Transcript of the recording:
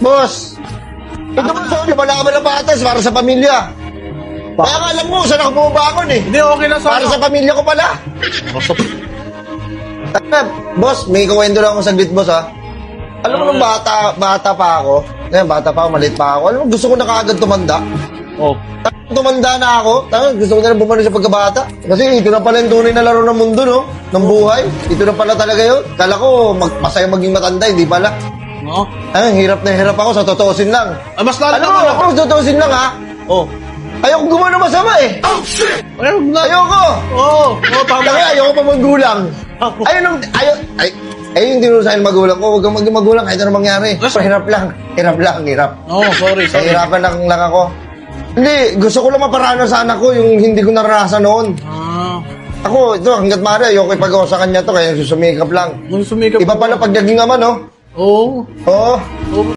Boss, ito mo sa lumalaban ng patas para sa pamilya. Kaya nga alam mo, saan ako bumabangon eh. Hindi, okay lang Para sa pamilya ko pala. Boss, may kuwento lang ako saglit, boss, ha? Alam mo, nung bata pa ako, maliit pa ako, alam mo, gusto ko na kaagad tumanda. Oh. Tumanda na ako, gusto ko na bumalik sa pagkabata. Kasi ito na pala yung tunay na laro ng mundo, no? Ng buhay. Ito na pala talaga yun. Kala ko, masaya maging matanda, hindi pala. No? Hirap na hirap ako, sa totoosin lang. Ah, mas lalo Alam mo, ako, sa totoosin lang, ha? Oh. Ayoko gumawa ng masama, eh. Ayun na. Ayoko! Oo. Oh, tama. Kaya ayoko pa magulang. Ayun yung tinuro sa akin magulang ko. Huwag kang maging magulang kahit ano mangyari. Hirap lang. Hirap. Oh, sorry. Nahihirapan lang ako. Hindi, gusto ko lang maparana sa anak ko yung hindi ko naranasan noon. Ah. Ako, ito, hanggat maaari, ayoko ipagawa sa kanya to, kaya susumikap lang. Sumikap. Iba pala pag naging ama, no? Oo. Oo. Oh.